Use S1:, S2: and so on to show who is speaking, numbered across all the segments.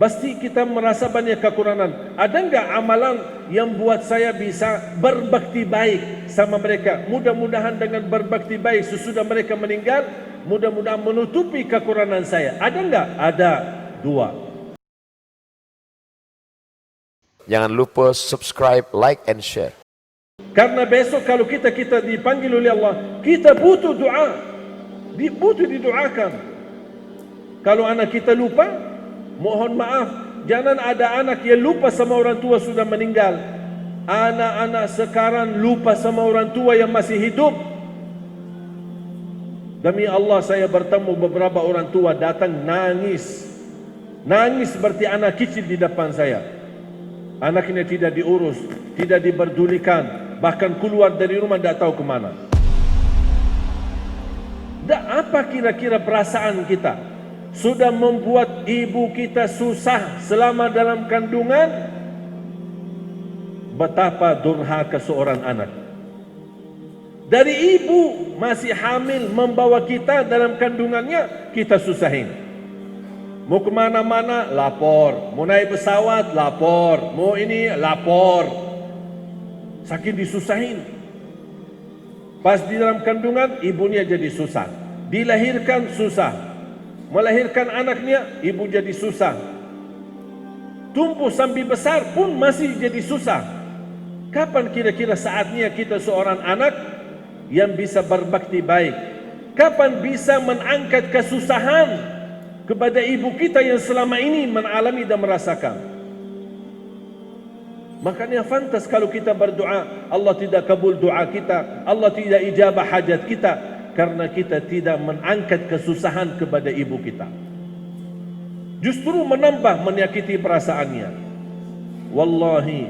S1: Pasti kita merasa banyak kekurangan. Ada enggak amalan yang buat saya bisa berbakti baik sama mereka? Mudah-mudahan dengan berbakti baik sesudah mereka meninggal, mudah-mudahan menutupi kekurangan saya. Ada enggak? Ada. 2.
S2: Jangan lupa subscribe, like, and share.
S1: Karena besok kalau kita dipanggil oleh Allah, kita butuh doa. Butuh didoakan. Kalau anak kita lupa, mohon maaf, jangan ada anak yang lupa sama orang tua sudah meninggal. Anak-anak sekarang lupa sama orang tua yang masih hidup. Demi Allah, saya bertemu beberapa orang tua datang nangis. Nangis seperti anak kecil di depan saya. Anaknya tidak diurus, tidak diperdulikan, bahkan keluar dari rumah tidak tahu kemana. Apa kira-kira perasaan kita? Sudah membuat ibu kita susah selama dalam kandungan. Betapa durhaka seorang anak. Dari ibu masih hamil membawa kita dalam kandungannya, kita susahin. Mau kemana-mana, lapor. Mau naik pesawat, lapor. Mau ini, lapor. Saking disusahin. Pas di dalam kandungan, ibunya jadi susah. Dilahirkan, susah. Melahirkan anaknya, ibu jadi susah. Tumbuh sampai besar pun masih jadi susah. Kapan kira-kira saatnya kita seorang anak yang bisa berbakti baik? Kapan bisa mengangkat kesusahan kepada ibu kita yang selama ini mengalami dan merasakan? Makanya fantas kalau kita berdoa, Allah tidak kabul doa kita, Allah tidak ijabah hajat kita, karena kita tidak mengangkat kesusahan kepada ibu kita. Justru menambah menyakiti perasaannya. Wallahi,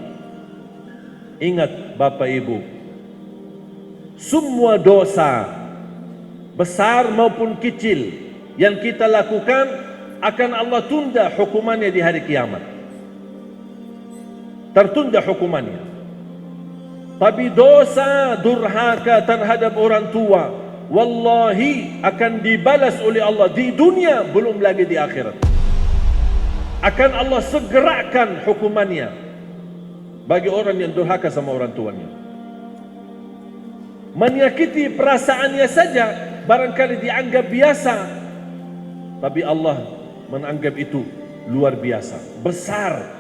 S1: ingat Bapak Ibu, semua dosa besar maupun kecil yang kita lakukan akan Allah tunda hukumannya di hari kiamat. Tertunda hukumannya. Tapi dosa durhaka terhadap orang tua, wallahi akan dibalas oleh Allah di dunia, belum lagi di akhirat. Akan Allah segerakan hukumannya bagi orang yang durhaka sama orang tuanya. Menyakiti perasaannya saja barangkali dianggap biasa, tapi Allah menganggap itu luar biasa, besar.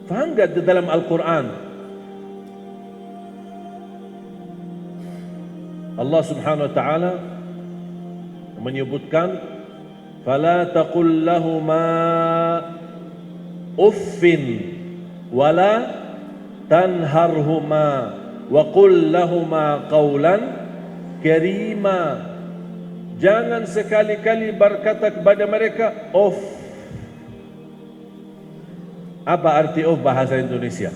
S1: Faham gak di dalam Al-Quran Allah subhanahu wa ta'ala menyebutkan, fala taqul lahuma uffin wala tanharhuma wa qul lahuma qawlan karima. Jangan sekali-kali berkata kepada mereka off. Apa arti off bahasa Indonesia?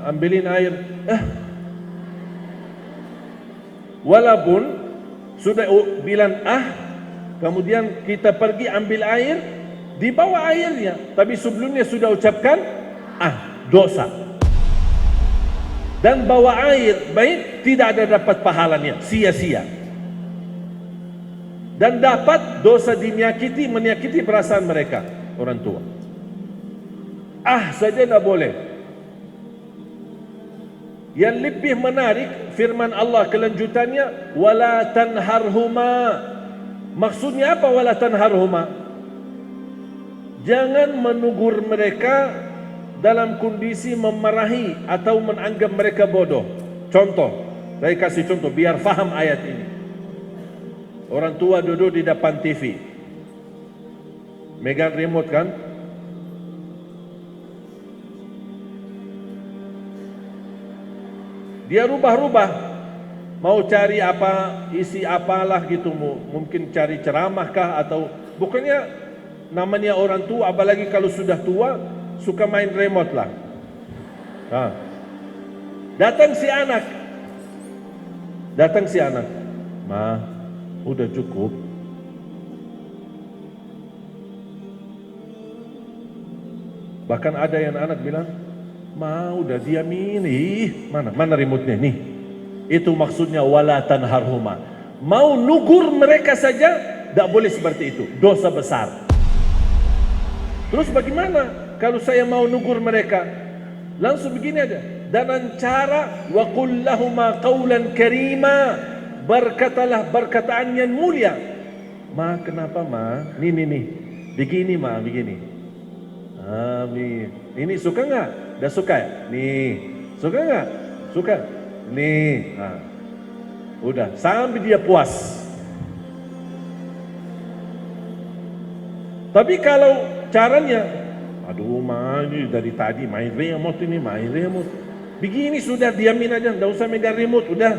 S1: Ambilin air. Walaupun sudah bilang kemudian kita pergi ambil air, dibawa airnya, tapi sebelumnya sudah ucapkan dosa. Dan bawa air baik tidak ada dapat pahalanya, sia-sia. Dan dapat dosa menyakiti perasaan mereka, orang tua. Saja tidak boleh. Yang lebih menarik firman Allah kelanjutannya, wala tanharhuma. Maksudnya apa wala tanharhuma? Jangan menegur mereka dalam kondisi memarahi atau menganggap mereka bodoh. Contoh, saya kasih contoh biar faham ayat ini. Orang tua duduk di depan TV, megang remote kan? Dia rubah-rubah, mau cari apa, isi apalah gitu, mungkin cari ceramah kah atau bukannya. Namanya orang tua, apalagi kalau sudah tua, suka main remote lah. Datang si anak, Ma, udah cukup. Bahkan ada yang anak bilang, Ma, udah diamin. Mana remote-nya nih? Itu maksudnya wala tanharhuma. Mau nugur mereka saja tidak boleh seperti itu, dosa besar. Terus bagaimana kalau saya mau nugur mereka? Langsung begini aja, dengan cara wa qul lahuma qawlan karima, berkatalah perkataan yang mulia. Ma, kenapa ma? Nih, begini ma, begini. Amin. Ini suka nggak? Dah suka ya? Nih, suka nggak? Suka. Nih, nah. Udah sampai dia puas. Tapi kalau caranya, aduh ma, ini dari tadi main remote ini, main remote. Begini sudah, diamin aja, enggak usah megang remote, udah.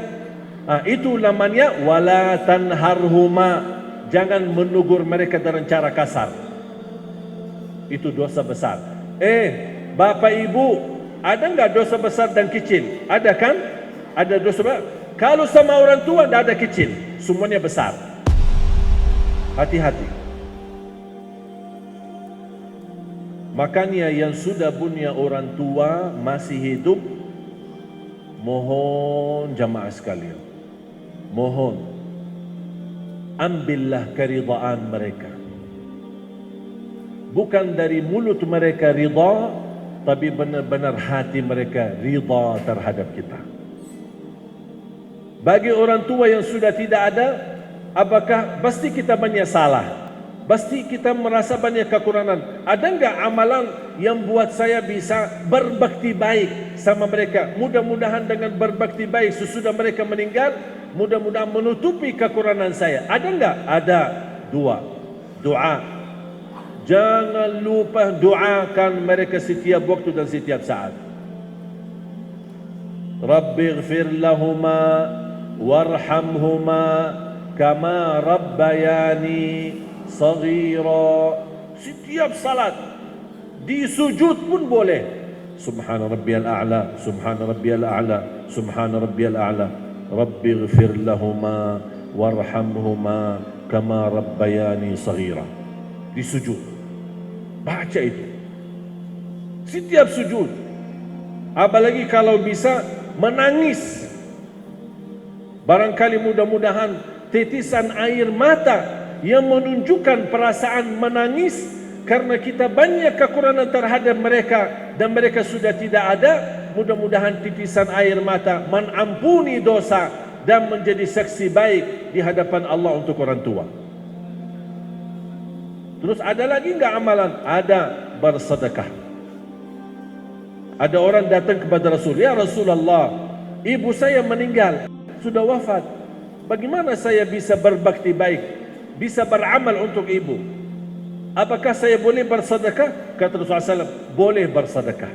S1: Nah, itu namanya wala tanharhuma. Jangan menegur mereka dengan cara kasar. Itu dosa besar. Bapak ibu, ada enggak dosa besar dan kecil? Ada kan? Ada dosa besar. Kalau sama orang tua enggak ada kecil, semuanya besar. Hati-hati. Makanya yang sudah punya orang tua masih hidup, mohon jamaah sekalian, mohon ambillah keridhaan mereka. Bukan dari mulut mereka ridha, tapi benar-benar hati mereka ridha terhadap kita. Bagi orang tua yang sudah tidak ada, apakah pasti kita banyak salah? Pasti kita merasa banyak kekurangan. Ada enggak amalan yang buat saya bisa berbakti baik sama mereka? Mudah-mudahan dengan berbakti baik sesudah mereka meninggal, mudah-mudahan menutupi kekurangan saya. Ada enggak? Ada. Dua. Doa. Jangan lupa doakan mereka setiap waktu dan setiap saat. Rabbighfir lahuma warhamhuma kama rabbayani saghira. Setiap salat di sujud pun boleh. Subhana rabbiyal a'la, subhana rabbiyal a'la, subhana rabbiyal a'la. Rabbighfir lahuma warhamhuma kama rabbayani saghira. Di sujud baca itu setiap sujud. Apalagi kalau bisa menangis. Barangkali mudah-mudahan titisan air mata yang menunjukkan perasaan menangis karena kita banyak kekurangan terhadap mereka dan mereka sudah tidak ada. Mudah-mudahan titisan air mata mengampuni dosa dan menjadi saksi baik di hadapan Allah untuk orang tua. Terus ada lagi enggak amalan? Ada, bersedekah. Ada orang datang kepada Rasul, ya Rasulullah, ibu saya meninggal, sudah wafat. Bagaimana saya bisa berbakti baik, bisa beramal untuk ibu? Apakah saya boleh bersedekah? Kata Rasulullah SAW, boleh bersedekah.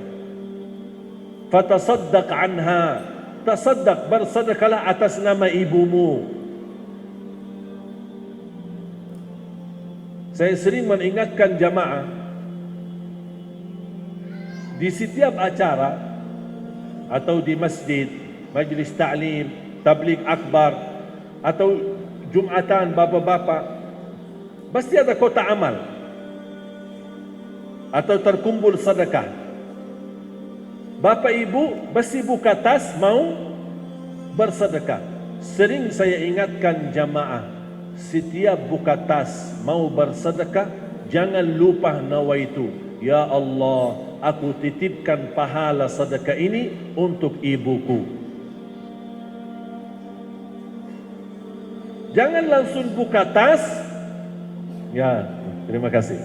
S1: Fatasaddaq anha, tasaddaq, bersedekahlah atas nama ibumu. Saya sering mengingatkan jamaah, di setiap acara atau di masjid, majlis ta'lim, tabligh akbar atau jumatan bapak-bapak, pasti ada kotak amal atau terkumpul sedekah. Bapak ibu pasti buka tas mau bersedekah. Sering saya ingatkan jamaah, setiap buka tas mau bersedekah, jangan lupa nawaitu, ya Allah, aku titipkan pahala sedekah ini untuk ibuku. Jangan langsung buka tas. Ya, terima kasih.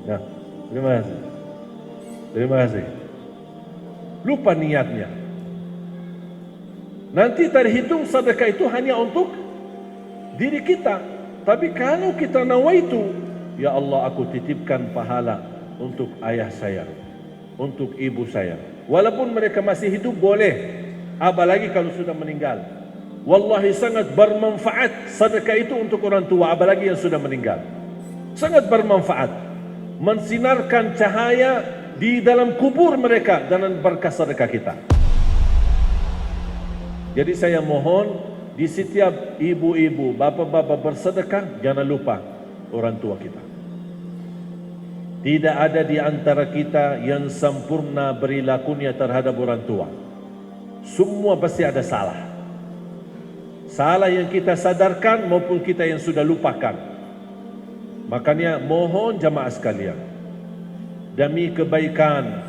S1: Ya, terima kasih. Terima kasih. Lupa niatnya. Nanti terhitung sedekah itu hanya untuk diri kita. Tapi kalau kita nawaitu, ya Allah, aku titipkan pahala untuk ayah saya, untuk ibu saya. Walaupun mereka masih hidup boleh, apalagi kalau sudah meninggal. Wallahi sangat bermanfaat sedekah itu untuk orang tua, apalagi yang sudah meninggal. Sangat bermanfaat, mensinarkan cahaya di dalam kubur mereka dengan berkah sedekah kita. Jadi saya mohon, di setiap ibu-ibu, bapak-bapak bersedekah, jangan lupa orang tua kita. Tidak ada di antara kita yang sempurna perilakunya terhadap orang tua. Semua pasti ada salah. salah yang kita sadarkan maupun kita yang sudah lupakan. Makanya mohon jamaah sekalian, demi kebaikan,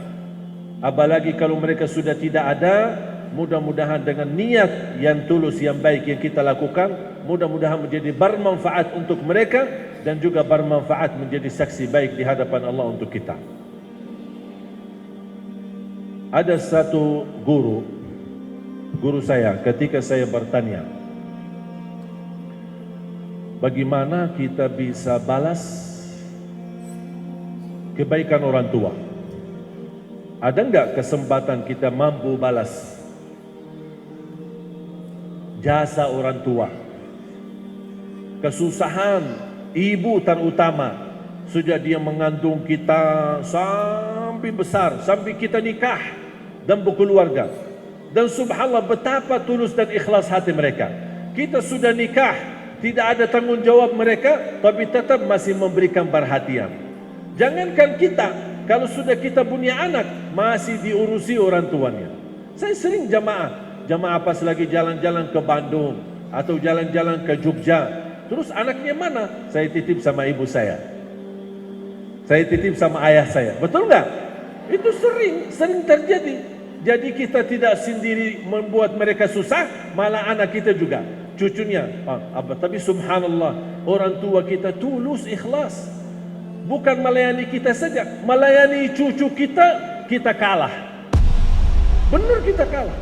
S1: apalagi kalau mereka sudah tidak ada, mudah-mudahan dengan niat yang tulus, yang baik yang kita lakukan, mudah-mudahan menjadi bermanfaat untuk mereka dan juga bermanfaat menjadi saksi baik di hadapan Allah untuk kita. Ada satu guru saya ketika saya bertanya, bagaimana kita bisa balas kebaikan orang tua? Ada enggak kesempatan kita mampu balas jasa orang tua? Kesusahan ibu terutama, sejak dia mengandung kita sampai besar, sampai kita nikah dan berkeluarga. Dan subhanallah betapa tulus dan ikhlas hati mereka. Kita sudah nikah, tidak ada tanggungjawab mereka, tapi tetap masih memberikan perhatian. Jangankan kita, kalau sudah kita punya anak, masih diurusi orang tuanya. Saya sering jamaah pas lagi jalan-jalan ke Bandung atau jalan-jalan ke Jogja, terus anaknya mana? Saya titip sama ibu saya, saya titip sama ayah saya. Betul nggak? Itu sering terjadi. Jadi kita tidak sendiri membuat mereka susah, malah anak kita juga, cucunya. Tapi subhanallah, orang tua kita tulus, ikhlas. Bukan melayani kita saja, melayani cucu kita kalah. Benar kita kalah.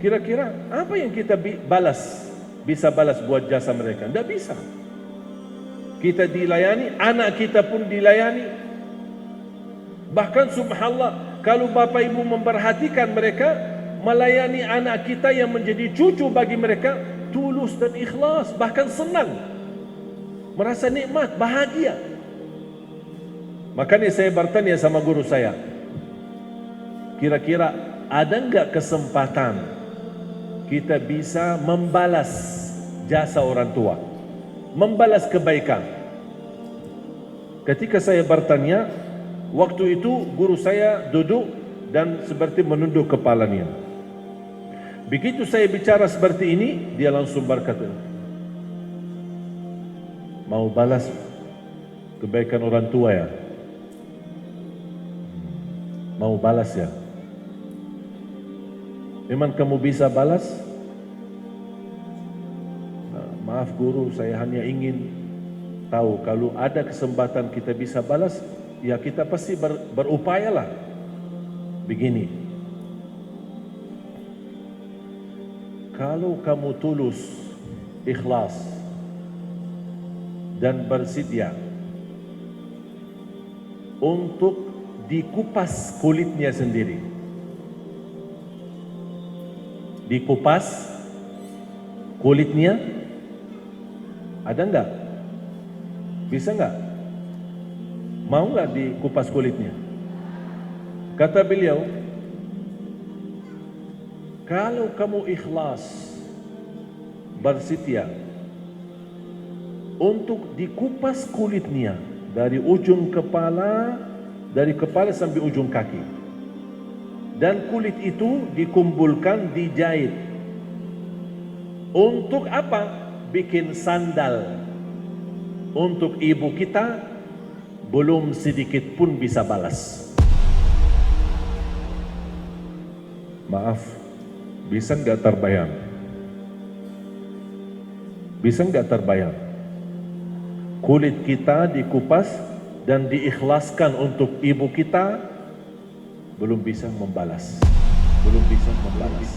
S1: Kira-kira apa yang kita bisa balas buat jasa mereka? Tidak bisa. Kita dilayani, anak kita pun dilayani. Bahkan subhanallah, kalau bapak ibu memperhatikan mereka, melayani anak kita yang menjadi cucu bagi mereka, tulus dan ikhlas, bahkan senang, merasa nikmat, bahagia. Makanya saya bertanya sama guru saya, kira-kira ada enggak kesempatan kita bisa membalas jasa orang tua, membalas kebaikan? Ketika saya bertanya, waktu itu guru saya duduk dan seperti menunduk kepalanya. Begitu saya bicara seperti ini, dia langsung berkata, mau balas kebaikan orang tua ya? Mau balas ya? Memang kamu bisa balas? Maaf guru, saya hanya ingin tahu kalau ada kesempatan kita bisa balas, ya kita pasti berupayalah. Begini, kalau kamu tulus, ikhlas dan bersedia untuk dikupas kulitnya sendiri, dikupas kulitnya, ada enggak? Bisa enggak? Mau enggak dikupas kulitnya? Kata beliau, kalau kamu ikhlas, bersedia untuk dikupas kulitnya dari ujung kepala, dari kepala sampai ujung kaki, dan kulit itu dikumpulkan, dijahit. Untuk apa? Bikin sandal untuk ibu kita, belum sedikit pun bisa balas. Maaf, bisa nggak terbayang? Bisa nggak terbayang? Kulit kita dikupas dan diikhlaskan untuk ibu kita, belum bisa membalas. Belum bisa membalas.